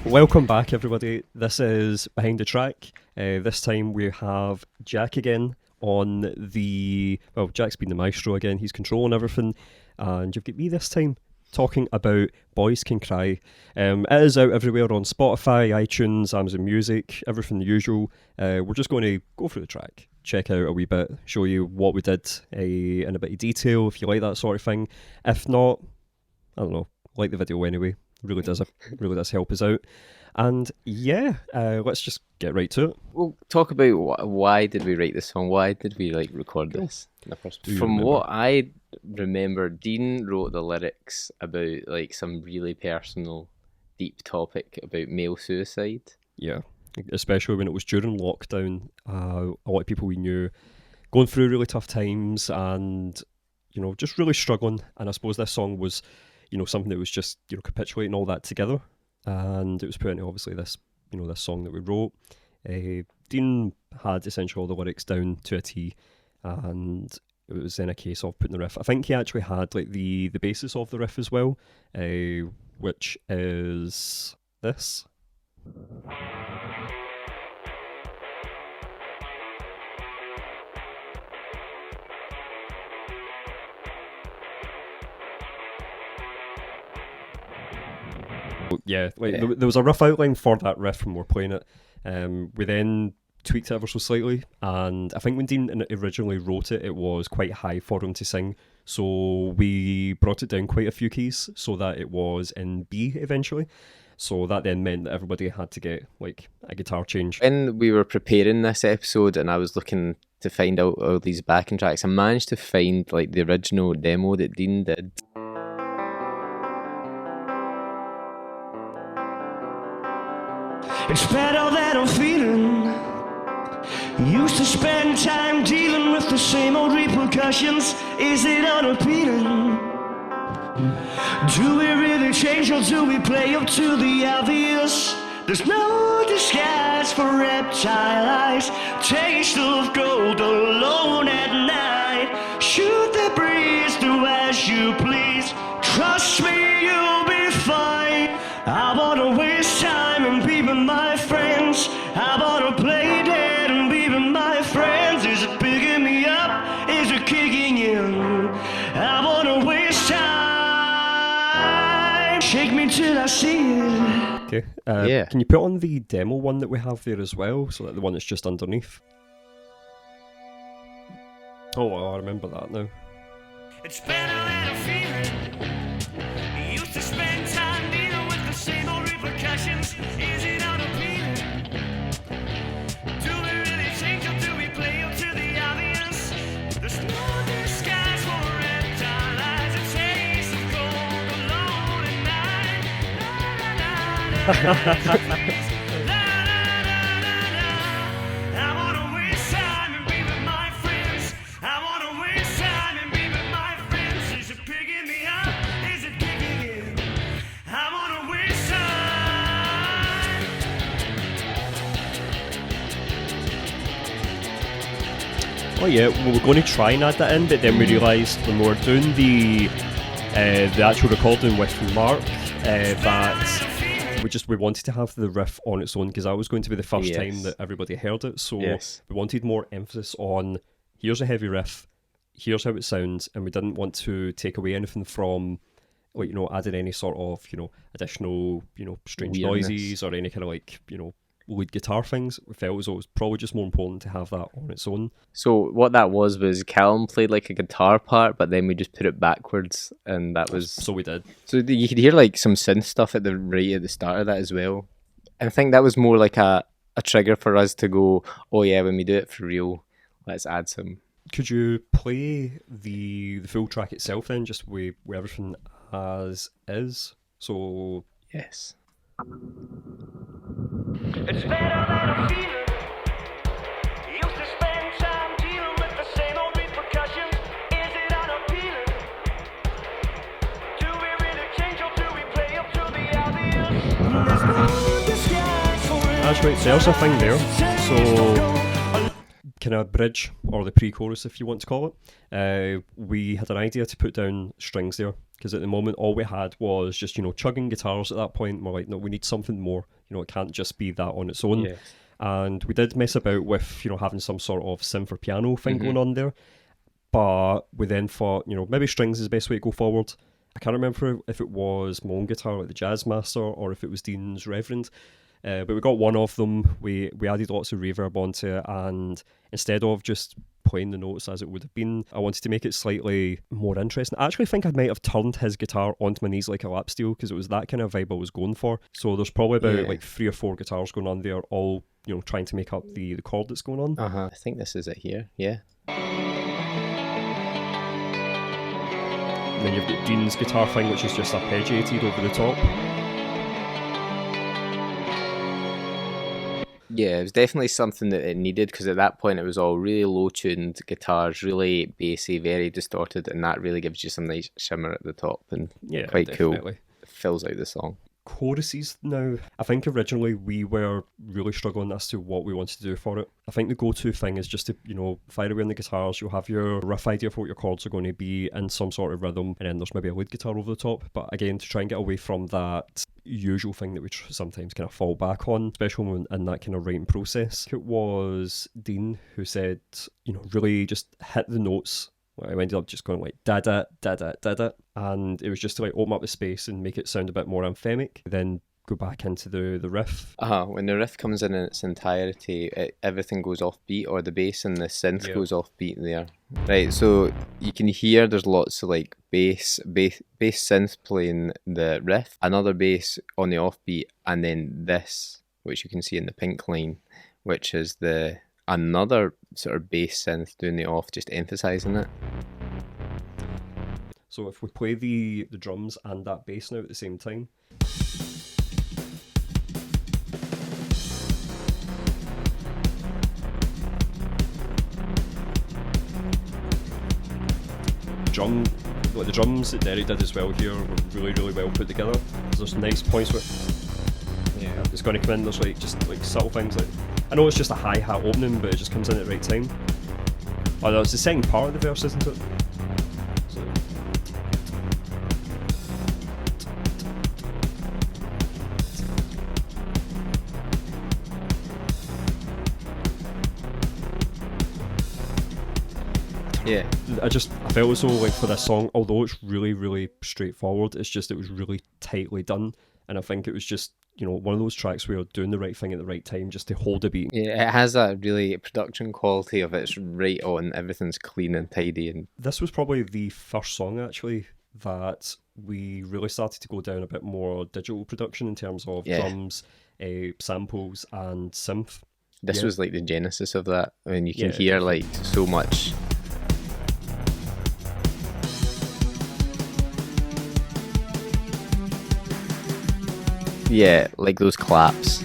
Welcome back, everybody. This is Behind the Track. This time we have Jack again on the... Well, Jack's been the maestro again. He's controlling everything. And you've got me this time talking about Boys Can Cry. It is out everywhere on Spotify, iTunes, Amazon Music, everything the usual. We're just going to go through the track, check out a wee bit, show you what we did in a bit of detail, if you like that sort of thing. If not, I don't know, like the video anyway. Really does help us out. And yeah, let's just get right to it. We'll talk about why did we write this song? Why did we record this in the first place? From what I remember, Dean wrote the lyrics about some really personal, deep topic about male suicide. Yeah, especially when it was during lockdown. A lot of people we knew going through really tough times and, just really struggling. And I suppose this song was, something that was just, capitulating all that together. And it was put into obviously this, this song that we wrote. Dean had essentially all the lyrics down to a T, and it was then a case of putting the riff. I think he actually had the basis of the riff as well, which is this. Yeah, there was a rough outline for that riff when we were playing it. We then tweaked it ever so slightly, and I think when Dean originally wrote it, it was quite high for him to sing, so we brought it down quite a few keys so that it was in B eventually. So that then meant that everybody had to get a guitar change. When we were preparing this episode and I was looking to find out all these backing tracks, I managed to find the original demo that Dean did. It's better that I'm feeling. Used to spend time dealing with the same old repercussions. Is it unappealing? Do we really change or do we play up to the obvious? There's no disguise for reptile eyes. Taste of gold alone at night. Shoot the breeze, do as you please. Trust me, you'll be fine. I wanna waste time and be with my friends. I wanna play dead and be with my friends. Is it picking me up? Is it kicking in? I wanna waste time. Shake me till I see it. Okay. Yeah. Can you put on the demo one that we have there as well, so that the one that's just underneath? Oh, I remember that now. It's better than a feeling. Used to spend time dealing with the same old repercussions. Is it unappealing? Do we really change or do we play up to the obvious? There's no disguise for reptile eyes. A taste of gold alone at night. La, la, la, la, la. Oh yeah, we were going to try and add that in, but then we realised when we were doing the actual recording with Mark that we wanted to have the riff on its own, because that was going to be the first time that everybody heard it. So we wanted more emphasis on, here's a heavy riff, here's how it sounds, and we didn't want to take away anything from adding any sort of additional strange noises or any kind of lead guitar things. We felt as though it was probably just more important to have that on its own. So what that was Callum played a guitar part, but then we just put it backwards, and that was... So we did. So you could hear some synth stuff at the start of that as well. And I think that was more a trigger for us to go, oh yeah, when we do it for real, let's add some. Could you play the full track itself then, just with everything as is? So... Yes. It's better than a feeling. Used to spend time dealing with the same old repercussions. Is it unappealing? Do we really change or do we play up to the obvious? That's right, there's a thing there. So, kind of bridge, or the pre-chorus if you want to call it. We had an idea to put down strings there, because at the moment all we had was just, chugging guitars at that point. We're like, no, we need something more. It can't just be that on its own. Yeah. And we did mess about with, having some sort of synth or piano thing going on there. But we then thought, maybe strings is the best way to go forward. I can't remember if it was my own guitar, like the Jazz Master, or if it was Dean's Reverend. But we got one of them. We added lots of reverb onto it, and instead of just playing the notes as it would have been, I wanted to make it slightly more interesting. I actually think I might have turned his guitar onto my knees like a lap steel, because it was that kind of vibe I was going for. So there's probably about like 3 or 4 guitars going on there, all trying to make up the chord that's going on. I think this is it here. Yeah. And then you've got Dean's guitar thing, which is just arpeggiated over the top. Yeah, it was definitely something that it needed, because at that point it was all really low-tuned guitars, really bassy, very distorted, and that really gives you some nice shimmer at the top, and quite definitely cool. It fills out the song. Choruses now, I think originally we were really struggling as to what we wanted to do for it. I think the go-to thing is just to, fire away on the guitars. You'll have your rough idea of what your chords are going to be in some sort of rhythm, and then there's maybe a lead guitar over the top. But again, to try and get away from that usual thing that we sometimes kind of fall back on, especially when in that kind of writing process. It was Dean who said, really just hit the notes. I ended up just going like da-da, da-da, da-da, and it was just to like open up the space and make it sound a bit more anthemic, then go back into the riff. When the riff comes in its entirety, everything goes off beat, or the bass and the synth goes off beat there. Right, so you can hear there's lots of like bass synth playing the riff, another bass on the offbeat, and then this, which you can see in the pink line, which is another sort of bass synth doing the off, just emphasising it. So if we play the drums and that bass now at the same time. The drums that Derek did as well here were really, really well put together. There's nice points where it's going to come in, there's like just like subtle things like, I know it's just a hi-hat opening, but it just comes in at the right time. Oh no, it's the second part of the verse, isn't it? So. Yeah. I felt as though like for this song, although it's really, really straightforward, it was really tightly done. And I think it was just, one of those tracks where you're doing the right thing at the right time just to hold a beat. Yeah, it has that really production quality of it's right on, everything's clean and tidy. And this was probably the first song actually that we really started to go down a bit more digital production in terms of drums, samples and synth. This was like the genesis of that. I mean, you can hear like so much. Yeah, like those claps.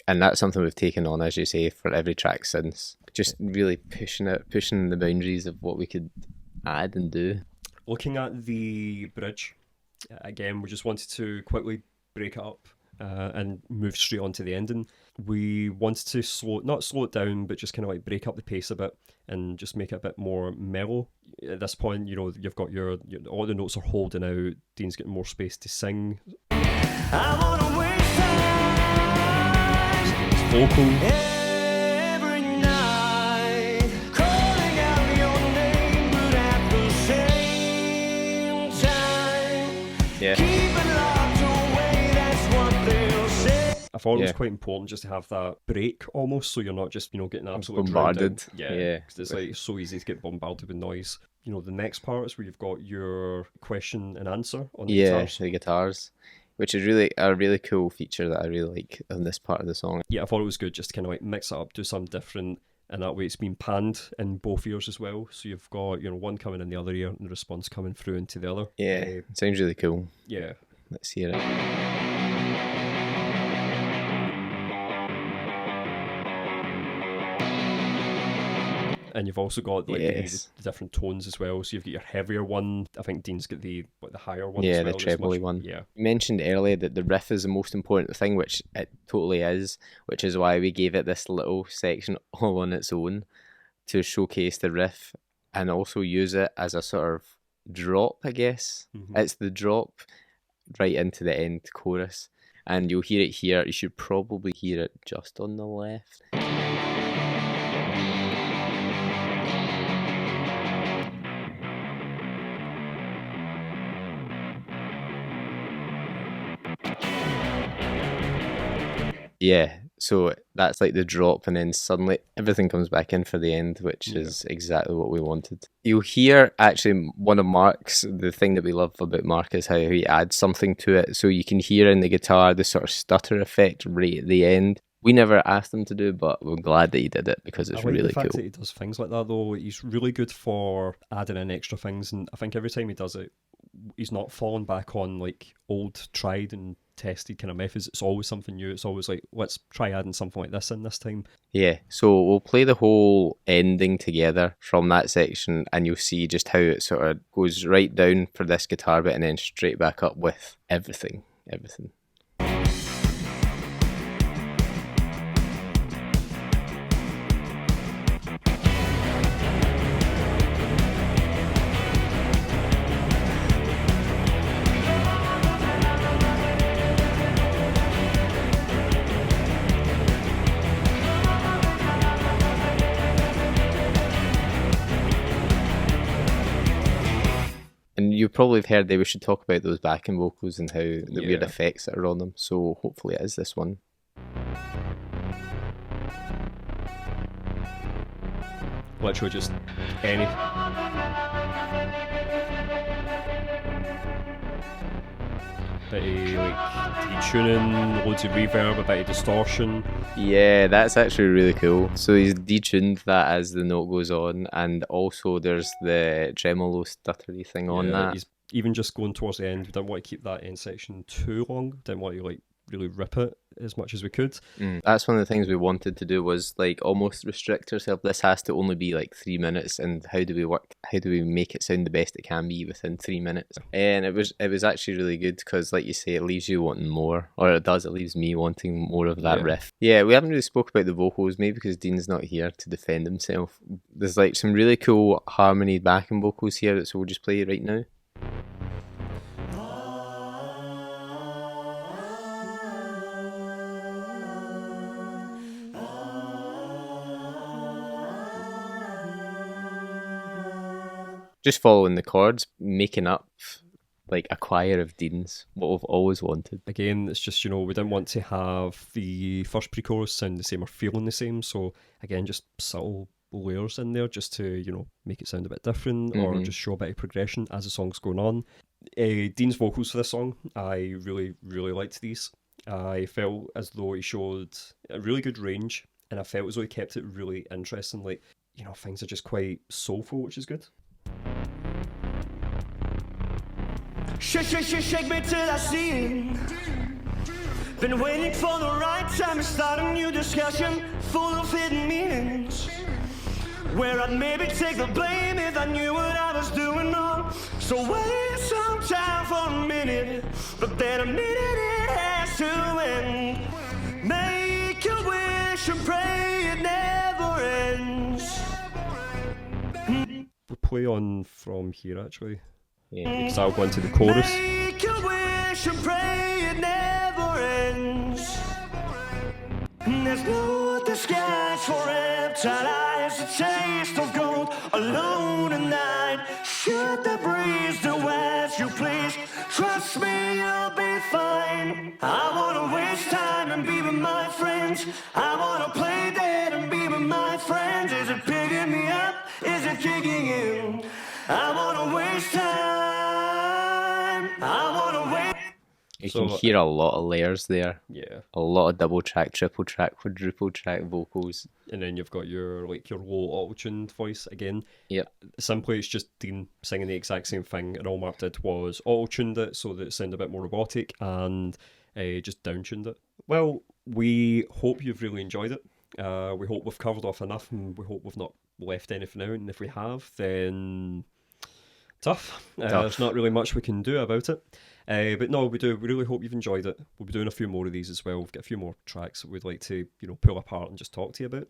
And that's something we've taken on, as you say, for every track since. Just really pushing the boundaries of what we could add and do. Looking at the bridge, again, we just wanted to quickly break it up and move straight on to the ending. We wanted to not slow it down, but just kind of like break up the pace a bit and just make it a bit more mellow. At this point, you've got all the notes are holding out. Dean's getting more space to sing. I wanna waste time. It's vocal. Every night, calling out your name, but at the same time, Yeah. keep it locked away, that's what they'll say. I thought it was quite important just to have that break almost, so you're not just, getting absolutely bombarded. Yeah, because it's like so easy to get bombarded with noise. The next part is where you've got your question and answer on the guitars. The guitars, which is really a really cool feature that I really like on this part of the song. Yeah, I thought it was good just to kind of like mix it up, do something different, and that way it's been panned in both ears as well. So you've got one coming in the other ear and the response coming through into the other. Yeah, it sounds really cool. Yeah. Let's hear it. And you've also got like Yes. the different tones as well. So you've got your heavier one. I think Dean's got the higher one. Yeah, as the well. It's trebly one. Yeah. You mentioned earlier that the riff is the most important thing, which it totally is, which is why we gave it this little section all on its own to showcase the riff and also use it as a sort of drop, I guess. It's the drop right into the end chorus. And you'll hear it here. You should probably hear it just on the left. Yeah, so that's like the drop, and then suddenly everything comes back in for the end, which is exactly what we wanted. You'll hear actually one of Mark's, the thing that we love about Mark is how he adds something to it. So you can hear in the guitar the sort of stutter effect right at the end. We never asked him to do, but we're glad that he did it because it's I like really the fact cool. that he does things like that though. He's really good for adding in extra things, and I think every time he does it, he's not falling back on like old, tried and tested kind of methods. It's always something new. It's always like, let's try adding something like this in this time. Yeah, so we'll play the whole ending together from that section, and you'll see just how it sort of goes right down for this guitar bit and then straight back up with everything. And you probably have heard that we should talk about those backing vocals and how the weird effects that are on them. So hopefully it is this one. Literally just any. Bit of like detuning, loads of reverb, a bit of distortion. Yeah, that's actually really cool. So he's detuned that as the note goes on, and also there's the tremolo stuttery thing on that. He's even just going towards the end. We didn't want to keep that end section too long. Didn't want to like really rip it as much as we could. That's one of the things we wanted to do, was like almost restrict ourselves. This has to only be like 3 minutes, and how do we make it sound the best it can be within 3 minutes? And it was actually really good because, like you say, it leaves you wanting more, or it leaves me wanting more of that riff. Yeah, we haven't really spoke about the vocals, maybe because Dean's not here to defend himself. There's like some really cool harmony backing vocals here, so we'll just play it right now. Just following the chords, making up like a choir of Deans, what we've always wanted. Again, it's just, we didn't want to have the first pre-chorus sound the same or feeling the same, so again, just subtle layers in there just to, make it sound a bit different or just show a bit of progression as the song's going on. Dean's vocals for this song, I really, really liked these. I felt as though he showed a really good range, and I felt as though he kept it really interesting. Like, things are just quite soulful, which is good. Shake me till I see it. Been waiting for the right time to start a new discussion full of hidden meanings, where I'd maybe take the blame if I knew what I was doing wrong. So wait some time for a minute, but then a minute it has to end. Make a wish and pray it never ends. We'll play on from here actually. Yeah. Because I'll go into the chorus. Make a wish and pray it never ends. There's no disguise for reptile eyes, a taste of gold, alone at night. Should the breeze do as you please, trust me, you'll be fine. I wanna waste time and be with my friends. I wanna play dead and be with my friends. Is it picking me up? Is it kicking in? I wanna waste time. I wanna waste. You can hear a lot of layers there. Yeah. A lot of double track, triple track, quadruple track vocals. And then you've got your low auto-tuned voice again. Yep. Simply, it's just Dean singing the exact same thing, and all Mark did was auto-tuned it so that it sounded a bit more robotic, and just down-tuned it. Well, we hope you've really enjoyed it. We hope we've covered off enough, and we hope we've not left anything out, and if we have, then tough. There's not really much we can do about it. But no, we really hope you've enjoyed it. We'll be doing a few more of these as well. We've got a few more tracks that we'd like to, pull apart and just talk to you about.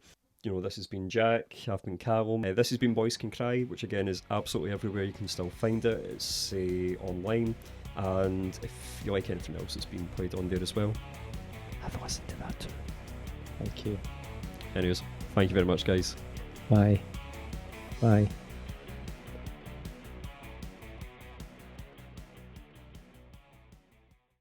This has been Jack, I've been Callum. This has been Boys Can Cry, which again is absolutely everywhere. You can still find it. It's online, and if you like anything else that's been played on there as well, have a listen to that too. Thank you. Anyways, thank you very much, guys. Bye. Bye.